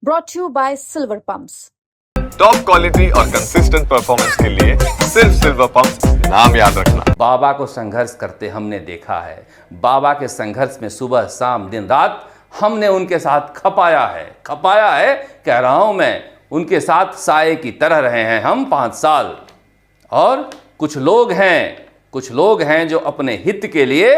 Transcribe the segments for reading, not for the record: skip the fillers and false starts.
brought to you by Silver Pumps. Top quality और consistent performance के लिए सिर्फ सिल्वर पंप्स नाम याद रखना। बाबा को संघर्ष करते हमने देखा है। बाबा के संघर्ष में सुबह शाम दिन रात हमने उनके साथ खपाया है कह रहा हूं मैं। उनके साथ साए की तरह रहे हैं हम 5 साल। और कुछ लोग हैं जो अपने हित के लिए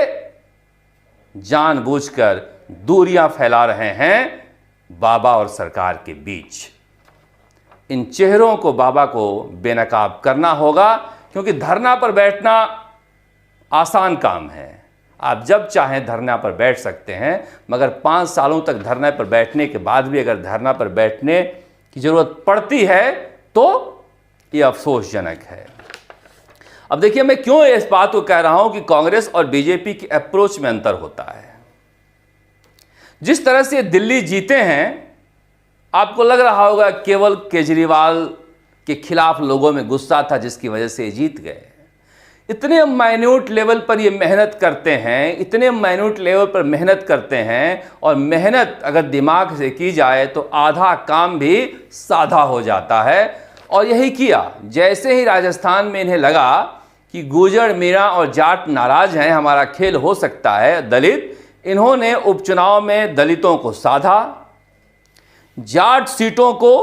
जानबूझकर दूरियां फैला रहे हैं बाबा और सरकार के बीच। इन चेहरों को बाबा को बेनकाब करना होगा, क्योंकि धरना पर बैठना आसान काम है। आप जब चाहें धरना पर बैठ सकते हैं, मगर 5 सालों तक धरना पर बैठने के बाद भी अगर धरना पर बैठने की जरूरत पड़ती है तो ये अफसोसजनक है। अब देखिए, मैं क्यों इस बात को कह रहा हूं कि कांग्रेस और बीजेपी की अप्रोच में अंतर होता है। जिस तरह से दिल्ली जीते हैं, आपको लग रहा होगा केवल केजरीवाल के खिलाफ लोगों में गुस्सा था जिसकी वजह से जीत गए। इतने माइन्यूट लेवल पर ये मेहनत करते हैं और मेहनत अगर दिमाग से की जाए तो आधा काम भी साधा हो जाता है। और यही किया। जैसे ही राजस्थान में इन्हें लगा कि गुर्जर, मीणा और जाट नाराज हैं, हमारा खेल हो सकता है दलित, इन्होंने उपचुनाव में दलितों को साधा। जाट सीटों को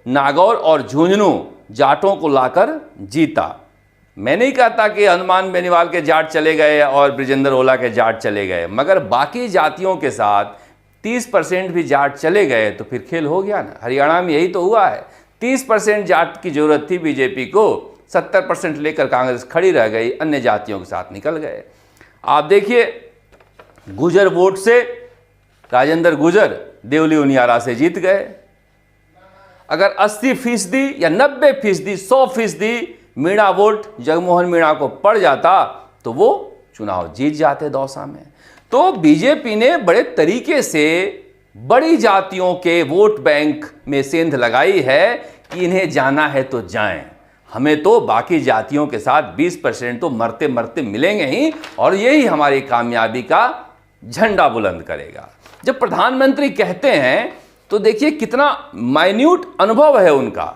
नागौर और झुंझुनू जाटों को लाकर जीता। मैं नहीं कहता कि हनुमान बेनीवाल के जाट चले गए और ब्रिजेंद्र ओला के जाट चले गए, मगर बाकी जातियों के साथ 30% भी जाट चले गए तो फिर खेल हो गया ना। हरियाणा में यही तो हुआ है। 30% जाट की जरूरत थी बीजेपी को, 70% लेकर कांग्रेस खड़ी रह गई, अन्य जातियों के साथ निकल गए। आप देखिए, गुजर वोट से राजेंद्र गुजर देवली उनियारा से जीत गए। अगर 80% या 90%, 100% मीणा वोट जगमोहन मीणा को पड़ जाता तो वो चुनाव जीत जाते दौसा में। तो बीजेपी ने बड़े तरीके से बड़ी जातियों के वोट बैंक में सेंध लगाई है कि इन्हें जाना है तो जाएं, हमें तो बाकी जातियों के साथ 20% तो मरते मरते मिलेंगे ही, और यही हमारी कामयाबी का झंडा बुलंद करेगा। जब प्रधानमंत्री कहते हैं तो देखिए कितना माइन्यूट अनुभव है उनका।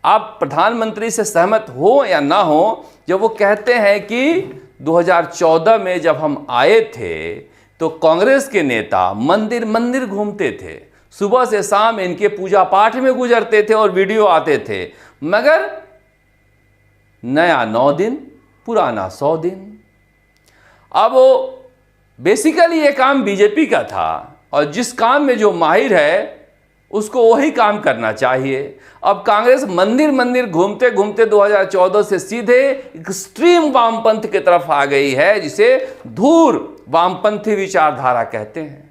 आप प्रधानमंत्री से सहमत हो या ना हो, जब वो कहते हैं कि 2014 में जब हम आए थे तो कांग्रेस के नेता मंदिर मंदिर घूमते थे, सुबह से शाम इनके पूजा पाठ में गुजरते थे और वीडियो आते थे, मगर नया 9 दिन पुराना 100 दिन। अब बेसिकली ये काम बीजेपी का था, और जिस काम में जो माहिर है उसको वही काम करना चाहिए। अब कांग्रेस मंदिर मंदिर घूमते घूमते 2014 से सीधे एक्सट्रीम वामपंथ की तरफ आ गई है, जिसे धूर वामपंथी विचारधारा कहते हैं।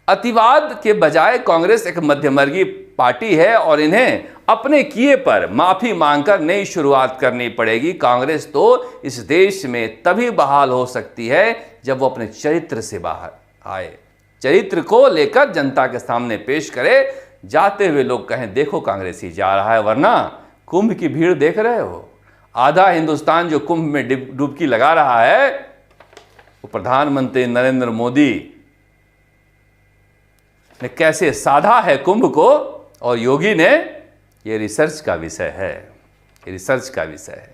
अतिवाद के बजाय कांग्रेस एक मध्यवर्गीय पार्टी है और इन्हें अपने किए पर माफी मांगकर नई शुरुआत करनी पड़ेगी। कांग्रेस तो इस देश में तभी बहाल हो सकती है जब वो अपने चरित्र से बाहर आए, चरित्र को लेकर जनता के सामने पेश करे। जाते हुए लोग कहें देखो कांग्रेसी जा रहा है, वरना कुंभ की भीड़ देख रहे हो, आधा हिंदुस्तान जो कुंभ में डुबकी लगा रहा है, वो प्रधानमंत्री नरेंद्र मोदी ने कैसे साधा है कुंभ को, और योगी ने, ये रिसर्च का विषय है।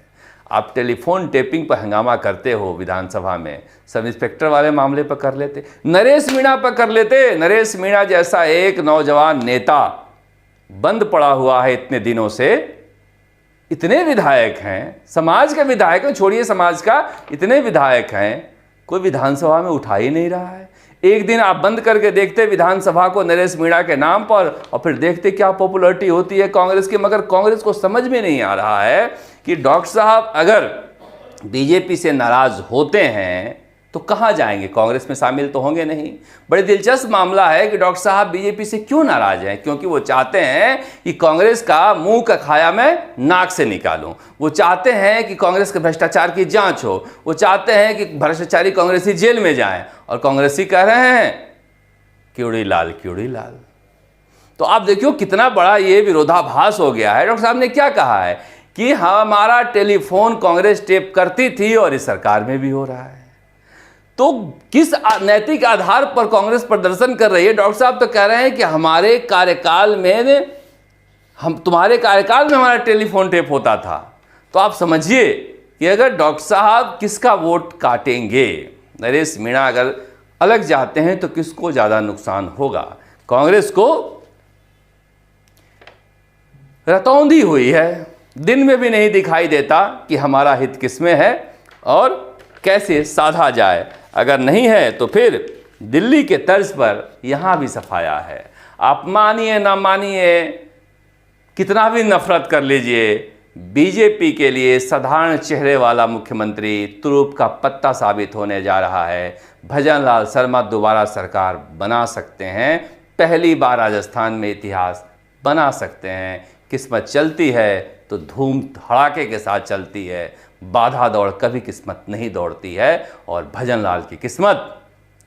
आप टेलीफोन टेपिंग पर हंगामा करते हो विधानसभा में, सब इंस्पेक्टर वाले मामले पर कर लेते, नरेश मीणा पर कर लेते। नरेश मीणा जैसा एक नौजवान नेता बंद पड़ा हुआ है इतने दिनों से। इतने विधायक हैं, समाज के विधायक हैं, छोड़िए समाज का, इतने विधायक हैं, कोई विधानसभा में उठा ही नहीं रहा है। एक दिन आप बंद करके देखते विधानसभा को नरेश मीणा के नाम पर, और फिर देखते क्या पॉपुलैरिटी होती है कांग्रेस की। मगर कांग्रेस को समझ में नहीं आ रहा है कि डॉक्टर साहब अगर बीजेपी से नाराज होते हैं तो कहाँ जाएंगे, कांग्रेस में शामिल तो होंगे नहीं। बड़े दिलचस्प मामला है कि डॉक्टर साहब बीजेपी से क्यों नाराज हैं, क्योंकि वो चाहते हैं कि कांग्रेस का मुंह का खाया मैं नाक से निकालूं। वो चाहते हैं कि कांग्रेस के भ्रष्टाचार की जांच हो, वो चाहते हैं कि भ्रष्टाचारी कांग्रेसी जेल में जाएं, और कांग्रेसी कह रहे हैं क्यूड़ी लाल क्यूड़ी लाल। तो आप देखियो कितना बड़ा ये विरोधाभास हो गया है। डॉक्टर साहब ने क्या कहा है कि हमारा टेलीफोन कांग्रेस टेप करती थी और इस सरकार में भी हो रहा है। तो किस नैतिक आधार पर कांग्रेस प्रदर्शन कर रही है? डॉक्टर साहब तो कह रहे हैं कि हमारे कार्यकाल में तुम्हारे कार्यकाल में हमारा टेलीफोन टेप होता था। तो आप समझिए कि अगर डॉक्टर साहब किसका वोट काटेंगे, नरेश मीणा अगर अलग जाते हैं तो किसको ज़्यादा नुकसान होगा? कांग्रेस को रतौंधी हुई है, दिन में भी नहीं दिखाई देता कि हमारा हित किसमें है और कैसे साधा जाए। अगर नहीं है तो फिर दिल्ली के तर्ज पर यहाँ भी सफाया है। आप मानिए ना मानिए, कितना भी नफरत कर लीजिए, बीजेपी के लिए साधारण चेहरे वाला मुख्यमंत्री तुरुप का पत्ता साबित होने जा रहा है। भजन लाल शर्मा दोबारा सरकार बना सकते हैं, पहली बार राजस्थान में इतिहास बना सकते हैं। किस्मत चलती है तो धूम धड़ाके के साथ चलती है, बाधा दौड़ कभी किस्मत नहीं दौड़ती है और भजन लाल की किस्मत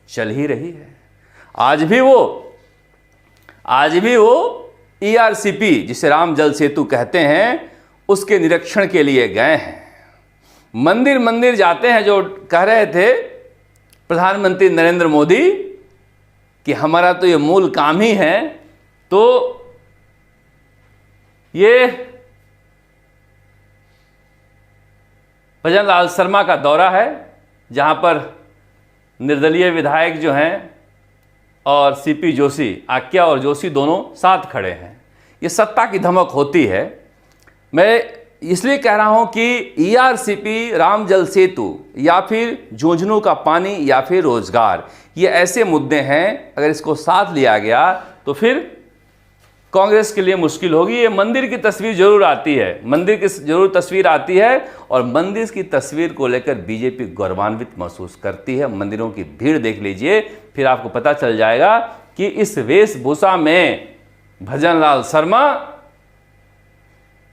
चल ही रही है। आज भी वो ERCP जिसे राम जल सेतु कहते हैं उसके निरीक्षण के लिए गए हैं। मंदिर मंदिर जाते हैं, जो कह रहे थे प्रधानमंत्री नरेंद्र मोदी कि हमारा तो ये मूल काम ही है। तो ये भजन लाल शर्मा का दौरा है, जहां पर निर्दलीय विधायक जो हैं और CP जोशी, आक्या और जोशी दोनों साथ खड़े हैं। ये सत्ता की धमक होती है। मैं इसलिए कह रहा हूं कि ERCP, राम जल सेतु या फिर झुंझुनू का पानी या फिर रोजगार, ये ऐसे मुद्दे हैं, अगर इसको साथ लिया गया तो फिर कांग्रेस के लिए मुश्किल होगी। ये मंदिर की तस्वीर जरूर आती है, मंदिर की जरूर तस्वीर आती है और मंदिर की तस्वीर को लेकर बीजेपी गौरवान्वित महसूस करती है। मंदिरों की भीड़ देख लीजिए, फिर आपको पता चल जाएगा कि इस वेशभूषा में भजन लाल शर्मा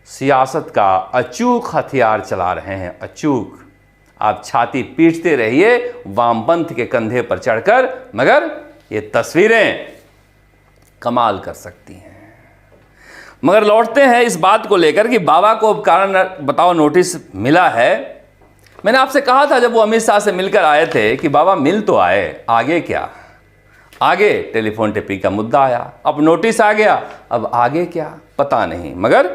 सियासत का अचूक हथियार चला रहे हैं, अचूक। आप छाती पीटते रहिए वामपंथ के कंधे पर चढ़कर, मगर ये तस्वीरें कमाल कर सकती हैं। मगर लौटते हैं इस बात को लेकर कि बाबा को अब कारण बताओ नोटिस मिला है। मैंने आपसे कहा था जब वो अमित शाह से मिलकर आए थे कि बाबा मिल तो आए, आगे क्या? आगे टेलीफोन टेपिंग का मुद्दा आया, अब नोटिस आ गया, अब आगे क्या पता नहीं। मगर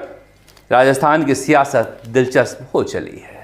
राजस्थान की सियासत दिलचस्प हो चली है।